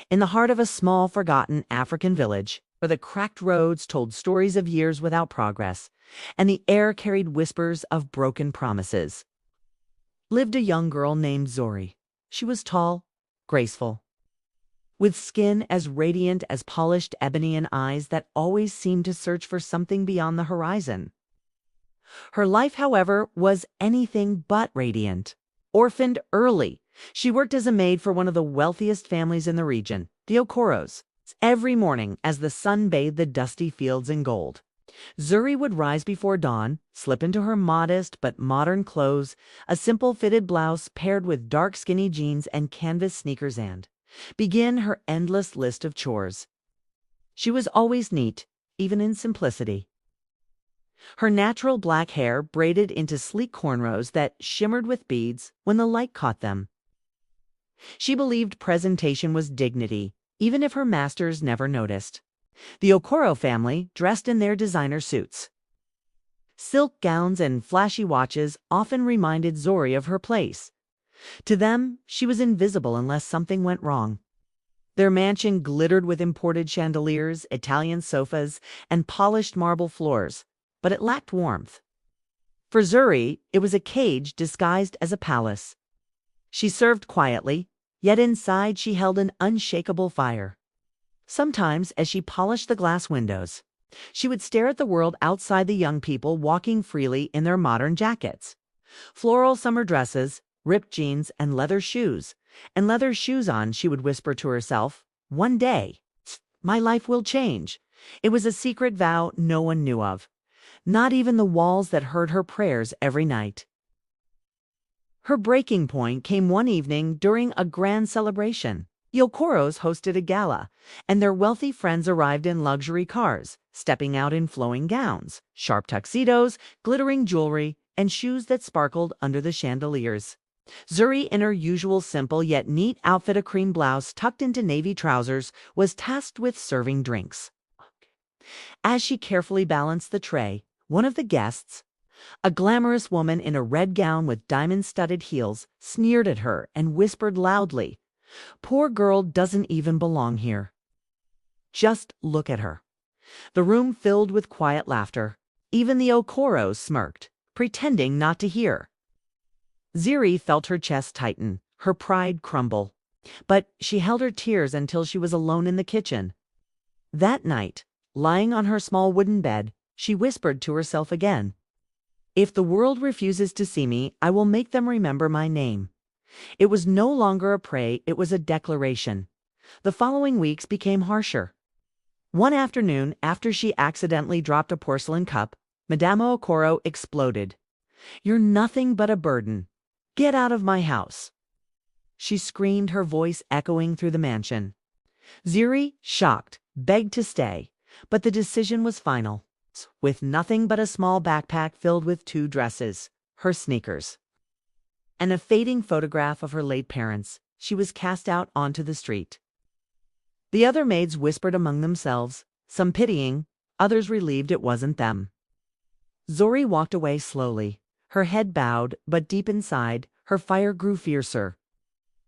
in the heart of a small, forgotten African village, where the cracked roads told stories of years without progress, and the air carried whispers of broken promises, lived a young girl named Zuri. She was tall, graceful, with skin as radiant as polished ebony and eyes that always seemed to search for something beyond the horizon. Her life, however, was anything but radiant. Orphaned early, she worked as a maid for one of the wealthiest families in the region, the Okoros. Every morning, as the sun bathed the dusty fields in gold, Zuri would rise before dawn, slip into her modest but modern clothes, a simple fitted blouse paired with dark skinny jeans and canvas sneakers, and begin her endless list of chores. She was always neat, even in simplicity. Her natural black hair braided into sleek cornrows that shimmered with beads when the light caught them. She believed presentation was dignity, even if her masters never noticed. The Okoro family dressed in their designer suits. Silk gowns and flashy watches often reminded Zuri of her place. To them, she was invisible unless something went wrong. Their mansion glittered with imported chandeliers, Italian sofas, and polished marble floors, but it lacked warmth. For Zuri, it was a cage disguised as a palace. She served quietly, yet inside she held an unshakable fire. Sometimes, as she polished the glass windows, she would stare at the world outside, the young people walking freely in their modern jackets, floral summer dresses, ripped jeans, and leather shoes. And leather shoes on, she would whisper to herself, "One day, my life will change." It was a secret vow no one knew of, not even the walls that heard her prayers every night. Her breaking point came one evening during a grand celebration. The Okoros hosted a gala, and their wealthy friends arrived in luxury cars, stepping out in flowing gowns, sharp tuxedos, glittering jewelry, and shoes that sparkled under the chandeliers. Zuri, in her usual simple yet neat outfit, a cream blouse tucked into navy trousers, was tasked with serving drinks. As she carefully balanced the tray, one of the guests, a glamorous woman in a red gown with diamond-studded heels, sneered at her and whispered loudly, "Poor girl doesn't even belong here. Just look at her." The room filled with quiet laughter. Even the Okoros smirked, pretending not to hear. Zuri felt her chest tighten, her pride crumble. But she held her tears until she was alone in the kitchen. That night, lying on her small wooden bed, she whispered to herself again, "If the world refuses to see me, I will make them remember my name." It was no longer a prayer, it was a declaration. The following weeks became harsher. One afternoon, after she accidentally dropped a porcelain cup, Madame Okoro exploded. "You're nothing but a burden. Get out of my house!" She screamed, her voice echoing through the mansion. Zuri, shocked, begged to stay, but the decision was final. With nothing but a small backpack filled with 2 dresses, her sneakers, and a fading photograph of her late parents, she was cast out onto the street. The other maids whispered among themselves, some pitying, others relieved it wasn't them. Zuri walked away slowly, her head bowed, but deep inside, her fire grew fiercer.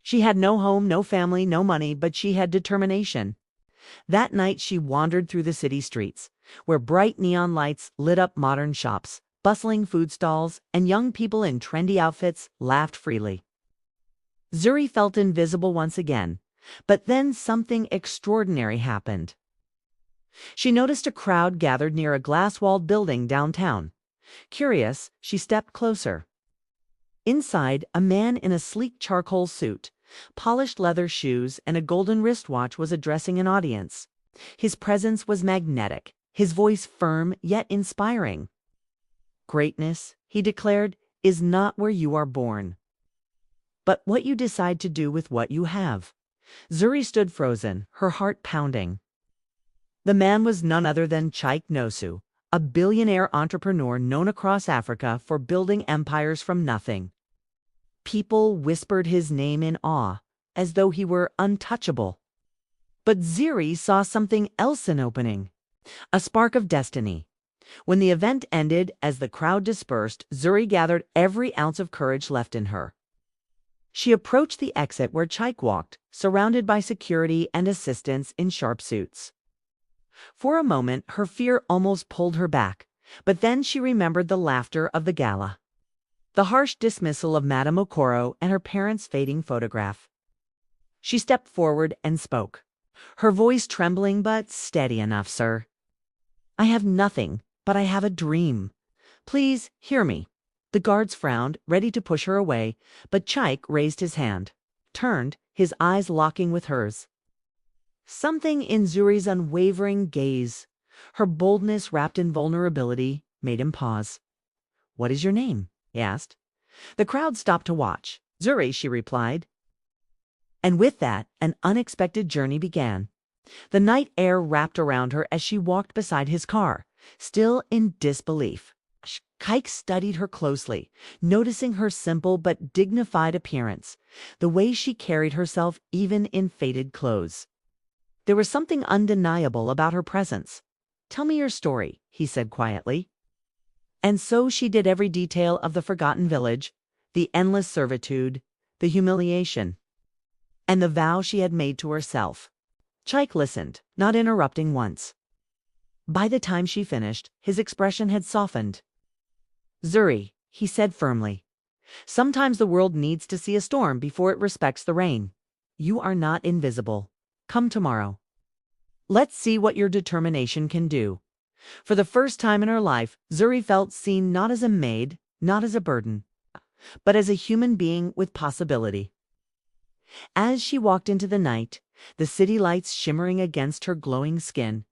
She had no home, no family, no money, but she had determination. That night she wandered through the city streets, where bright neon lights lit up modern shops, bustling food stalls, and young people in trendy outfits laughed freely. Zuri felt invisible once again, but then something extraordinary happened. She noticed a crowd gathered near a glass-walled building downtown. Curious, she stepped closer. Inside, a man in a sleek charcoal suit, polished leather shoes, and a golden wristwatch was addressing an audience. His presence was magnetic, his voice firm yet inspiring. "Greatness," he declared, "is not where you are born, but what you decide to do with what you have." Zuri stood frozen, her heart pounding. The man was none other than Chike Nosu, a billionaire entrepreneur known across Africa for building empires from nothing. People whispered his name in awe, as though he were untouchable. But Zuri saw something else in opening, a spark of destiny. When the event ended, as the crowd dispersed, Zuri gathered every ounce of courage left in her. She approached the exit where Chaik walked, surrounded by security and assistants in sharp suits. For a moment, her fear almost pulled her back, but then she remembered the laughter of the gala, the harsh dismissal of Madame Okoro and her parents' fading photograph. She stepped forward and spoke, her voice trembling but steady enough. "Sir, I have nothing, but I have a dream. Please hear me." The guards frowned, ready to push her away, but Chaik raised his hand, turned, his eyes locking with hers. Something in Zuri's unwavering gaze, her boldness wrapped in vulnerability, made him pause. "What is your name?" he asked. The crowd stopped to watch. "Zuri," she replied. And with that, an unexpected journey began. The night air wrapped around her as she walked beside his car, still in disbelief. Chaik studied her closely, noticing her simple but dignified appearance, the way she carried herself even in faded clothes. There was something undeniable about her presence. "Tell me your story," he said quietly. And so she did every detail of the forgotten village, the endless servitude, the humiliation, and the vow she had made to herself. Chaik listened, not interrupting once. By the time she finished, his expression had softened. "Zuri," he said firmly, "sometimes the world needs to see a storm before it respects the rain. You are not invisible. Come tomorrow. Let's see what your determination can do." For the first time in her life, Zuri felt seen not as a maid, not as a burden, but as a human being with possibility. As she walked into the night, the city lights shimmering against her glowing skin,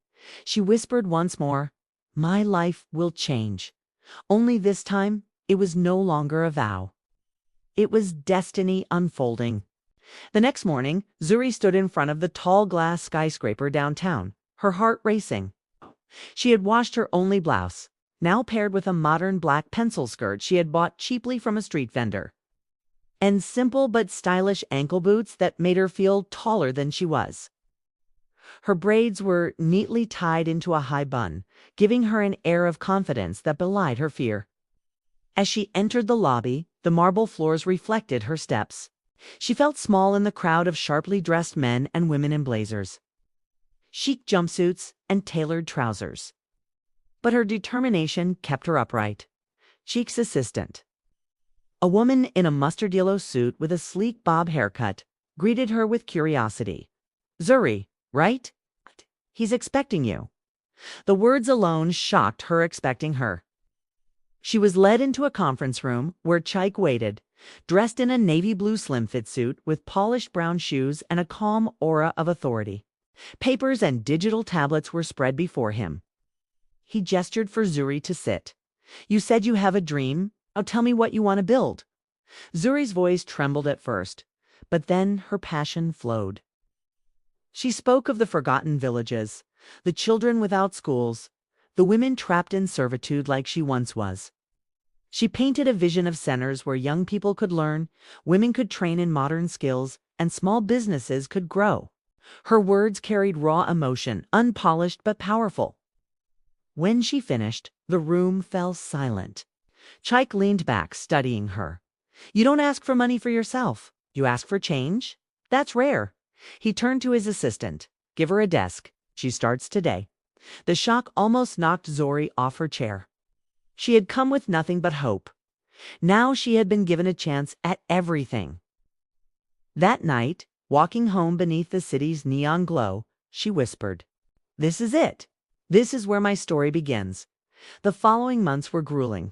she whispered once more, "My life will change." Only this time, it was no longer a vow. It was destiny unfolding. The next morning, Zuri stood in front of the tall glass skyscraper downtown, her heart racing. She had washed her only blouse, now paired with a modern black pencil skirt she had bought cheaply from a street vendor, and simple but stylish ankle boots that made her feel taller than she was. Her braids were neatly tied into a high bun, giving her an air of confidence that belied her fear. As she entered the lobby, the marble floors reflected her steps. She felt small in the crowd of sharply dressed men and women in blazers, chic jumpsuits, and tailored trousers. But her determination kept her upright. Cheek's assistant, a woman in a mustard yellow suit with a sleek bob haircut, greeted her with curiosity. "Zuri, right? He's expecting you." The words alone shocked her expecting her. She was led into a conference room where Chaik waited, dressed in a navy blue slim-fit suit with polished brown shoes and a calm aura of authority. Papers and digital tablets were spread before him. He gestured for Zuri to sit. "You said you have a dream. Oh, tell me what you want to build." Zuri's voice trembled at first, but then her passion flowed. She spoke of the forgotten villages, the children without schools, the women trapped in servitude like she once was. She painted a vision of centers where young people could learn, women could train in modern skills, and small businesses could grow. Her words carried raw emotion, unpolished but powerful. When she finished, the room fell silent. Chaik leaned back, studying her. "You don't ask for money for yourself. You ask for change? That's rare." He turned to his assistant. "Give her a desk. She starts today." The shock almost knocked Zuri off her chair. She had come with nothing but hope. Now she had been given a chance at everything. That night, walking home beneath the city's neon glow, she whispered, "This is it. This is where my story begins." The following months were grueling.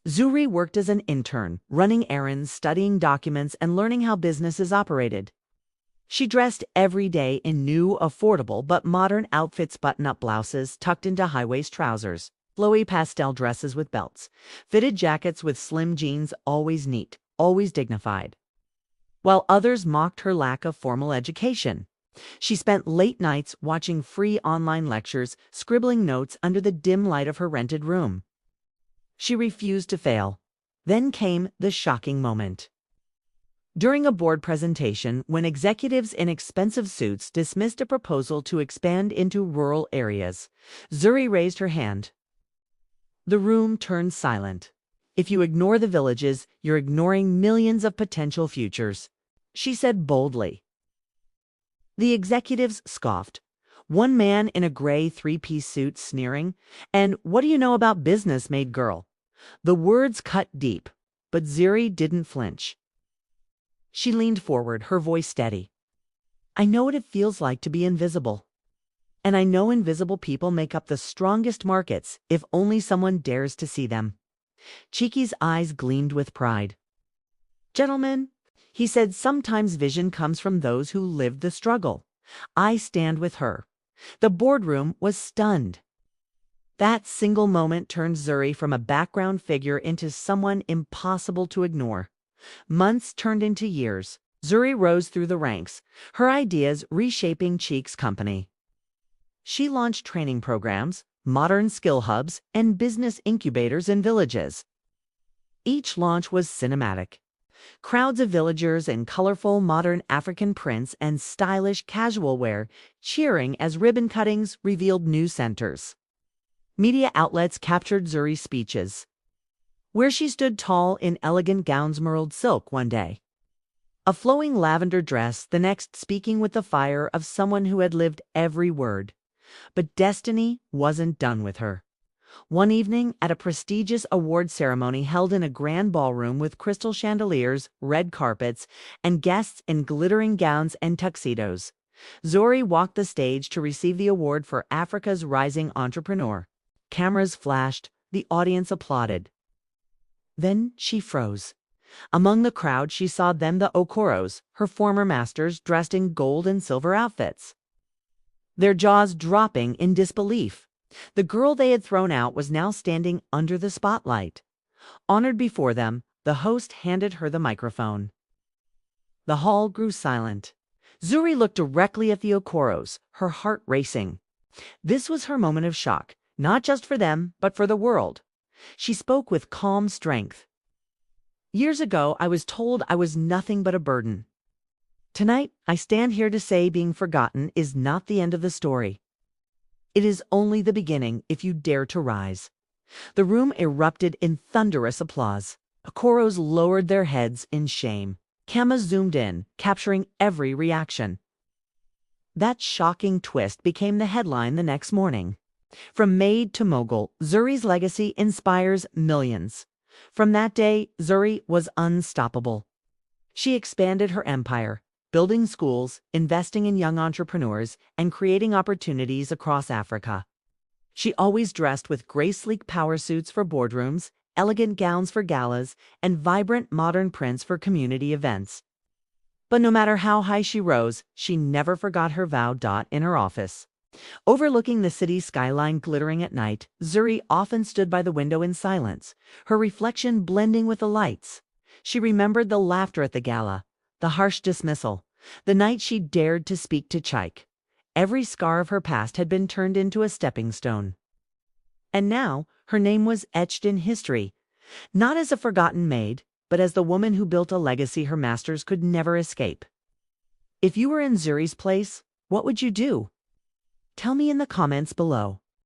Zuri worked as an intern, running errands, studying documents, and learning how businesses operated. She dressed every day in new, affordable, but modern outfits, button-up blouses tucked into high-waist trousers, flowy pastel dresses with belts, fitted jackets with slim jeans, always neat, always dignified. While others mocked her lack of formal education, she spent late nights watching free online lectures, scribbling notes under the dim light of her rented room. She refused to fail. Then came the shocking moment. During a board presentation, when executives in expensive suits dismissed a proposal to expand into rural areas, Zuri raised her hand. The room turned silent. If you ignore the villages, you're ignoring millions of potential futures, she said boldly. The executives scoffed. One man in a gray three-piece suit sneering, "And what do you know about business, maid girl?" The words cut deep, but Zuri didn't flinch. She leaned forward, her voice steady. "I know what it feels like to be invisible. And I know invisible people make up the strongest markets if only someone dares to see them." Cheeky's eyes gleamed with pride. "Gentlemen," he said, "sometimes vision comes from those who lived the struggle. I stand with her." The boardroom was stunned. That single moment turned Zuri from a background figure into someone impossible to ignore. Months turned into years. Zuri rose through the ranks, her ideas reshaping Cheek's company. She launched training programs, modern skill hubs, and business incubators in villages. Each launch was cinematic. Crowds of villagers in colorful modern African prints and stylish casual wear cheering as ribbon cuttings revealed new centers. Media outlets captured Zuri's speeches, where she stood tall in elegant gowns merled silk one day, a flowing lavender dress the next, speaking with the fire of someone who had lived every word. But destiny wasn't done with her. One evening, at a prestigious award ceremony held in a grand ballroom with crystal chandeliers, red carpets, and guests in glittering gowns and tuxedos, Zuri walked the stage to receive the award for Africa's Rising Entrepreneur. Cameras flashed, the audience applauded. Then she froze. Among the crowd, she saw them, the Okoros, her former masters, dressed in gold and silver outfits, their jaws dropping in disbelief. The girl they had thrown out was now standing under the spotlight. Honored before them, the host handed her the microphone. The hall grew silent. Zuri looked directly at the Okoros, her heart racing. This was her moment of shock, not just for them, but for the world. She spoke with calm strength. "Years ago, I was told I was nothing but a burden. Tonight, I stand here to say being forgotten is not the end of the story. It is only the beginning if you dare to rise." The room erupted in thunderous applause. Okoros lowered their heads in shame. Cameras zoomed in, capturing every reaction. That shocking twist became the headline the next morning. From maid to mogul, Zuri's legacy inspires millions. From that day, Zuri was unstoppable. She expanded her empire, building schools, investing in young entrepreneurs, and creating opportunities across Africa. She always dressed with gray sleek power suits for boardrooms, elegant gowns for galas, and vibrant modern prints for community events. But no matter how high she rose, she never forgot her vow. In her office, overlooking the city skyline glittering at night, Zuri often stood by the window in silence, her reflection blending with the lights. She remembered the laughter at the gala, the harsh dismissal, the night she dared to speak to Chike. Every scar of her past had been turned into a stepping stone. And now her name was etched in history, not as a forgotten maid, but as the woman who built a legacy her masters could never escape. If you were in Zuri's place, what would you do? Tell me in the comments below.